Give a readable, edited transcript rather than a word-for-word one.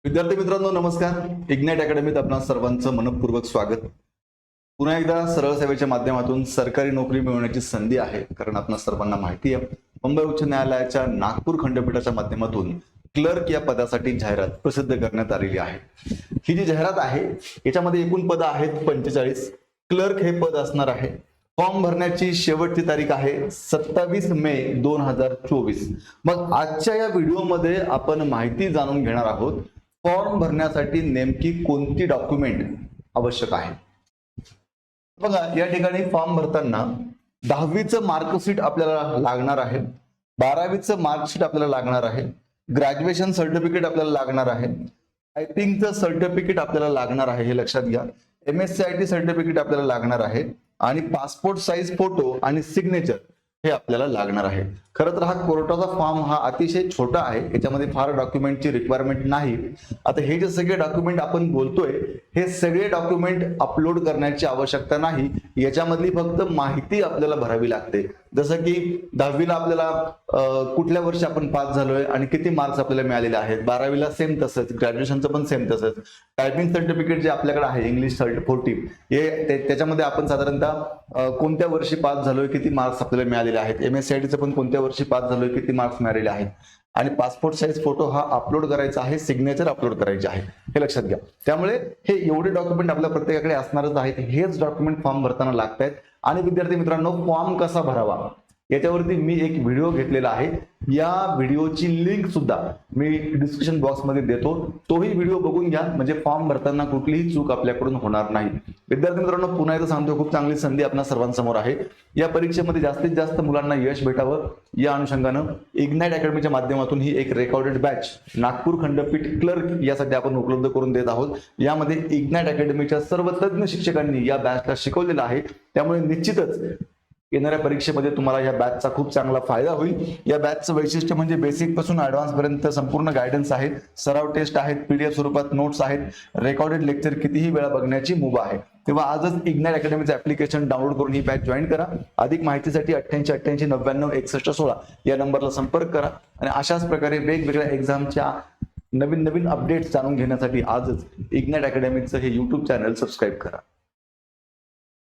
विद्यार्थी मित्रांनो नमस्कार। इग्नाइट अकॅडमीत आपणा सर्वांचं मनपूर्वक स्वागत। पुन्हा एकदा सरळ सेवेच्या माध्यमातून सरकारी नोकरी मिळवण्याची संधी आहे। कारण आपणा सर्वांना माहिती आहे मुंबई उच्च न्यायालयाच्या नागपूर खंडपीठाच्या माध्यमातून क्लर्क या पदासाठी जाहिरात प्रसिद्ध करण्यात आलेली आहे। ही जी जाहिरात आहे याच्यामध्ये एकूण पद आहेत 45। क्लर्क हे पद असणार आहे। फॉर्म भरण्याची शेवटची तारीख आहे 27 मे 2024। मग आजच्या या व्हिडिओमध्ये आपण माहिती जाणून घेणार आहोत फॉर्म भरण्यासाठी नेमकी कोणती डॉक्युमेंट आवश्यक आहे। बघा या ठिकाणी फॉर्म भरताना 10वीचं मार्कशीट आपल्याला लागणार आहे, 12वीचं मार्कशीट आपल्याला लागणार आहे, ग्रॅज्युएशन सर्टिफिकेट आपल्याला लागणार आहे, टायपिंगचं सर्टिफिकेट आपल्याला लागणार आहे हे लक्षात घ्या, MSc सर्टिफिकेट आपल्याला लागणार आहे आणि पासपोर्ट साइज फोटो आणि सिग्नेचर हे आपल्याला लागणार आहे। खरं तर हा कोर्टाचा फॉर्म हा अतिशय छोटा आहे, याच्यामध्ये फार डॉक्युमेंटची रिक्वायरमेंट नाही। आता हे जे सगळे डॉक्युमेंट आपण बोलतोय हे सगळे डॉक्युमेंट अपलोड करण्याची आवश्यकता नाही, याच्यामधली फक्त माहिती आपल्याला भरावी लागते। जसं की 10वीला आपल्याला कुठल्या वर्षी आपण पास झालोय आणि किती मार्क्स आपल्याला मिळालेले आहेत, 12वीला सेम तसंच, ग्रॅज्युएशनचं पण सेम तसंच, टायपिंग सर्टिफिकेट जे आपल्याकडे आहे इंग्लिश 40 हे त्याच्यामध्ये आपण साधारणतः कोणत्या वर्षी पास झालोय, किती मार्क्स आपल्याला मिळालेले आहेत, MSc पण कोणत्या वर्षी पास झालोय, किती मार्क्स मिळालेले आहेत आणि पासपोर्ट साइज फोटो हा अपलोड करायचा आहे, सिग्नेचर अपलोड करायचे आहे हे लक्षात घ्या। त्यामुळे हे एवढे डॉक्युमेंट आपल्या प्रत्येकाकडे असणारच आहेत, हेच डॉक्युमेंट फॉर्म भरताना लागतात। आणि विद्यार्थी मित्रांनो फॉर्म कसा भरावा याच्यावरती मी एक व्हिडिओ घेतलेला आहे, या व्हिडिओची लिंक सुद्धा मी डिस्क्रिप्शन बॉक्समध्ये देतो, तोही व्हिडिओ बघून घ्या म्हणजे फॉर्म भरताना कुठलीही चूक आपल्याकडून होणार नाही। विद्यार्थी मित्रांनो पुन्हा एकदा सांगतो खूप चांगली संधी आपल्या सर्वांसमोर आहे। या परीक्षेमध्ये जास्तीत जास्त मुलांना यश भेटावं या अनुषंगानं इग्नाइट अकॅडमीच्या माध्यमातून ही एक रेकॉर्डेड बॅच नागपूर खंडपीठ क्लर्क यासाठी आपण उपलब्ध करून देत आहोत। यामध्ये इग्नाइट अकॅडमीच्या सर्व तज्ञ शिक्षकांनी या बॅचला शिकवलेलं आहे, त्यामुळे निश्चितच येणाऱ्या परीक्षेमध्ये तुम्हाला या बॅचचा खूप चांगला फायदा होईल। या बॅचचं वैशिष्ट्य म्हणजे बेसिक पासून ऍडव्हान्स पर्यंत संपूर्ण गायडन्स आहे, सराव टेस्ट आहेत, PDF स्वरूपात नोट्स आहेत, रेकॉर्डेड लेक्चर कितीही वेळा बघण्याची मुभा आहे। तेव्हा आजच इग्नाइट अकॅडमीचं ऍप्लिकेशन डाउनलोड करून ही बॅच जॉईन करा। अधिक माहितीसाठी 88 99 61 16 या नंबरला संपर्क करा आणि अशाच प्रकारे वेगवेगळ्या एक्झामच्या नवीन अपडेट्स जाणून घेण्यासाठी आजच इग्नाइट अकॅडमीचं हे YouTube चॅनल सबस्क्राईब करा।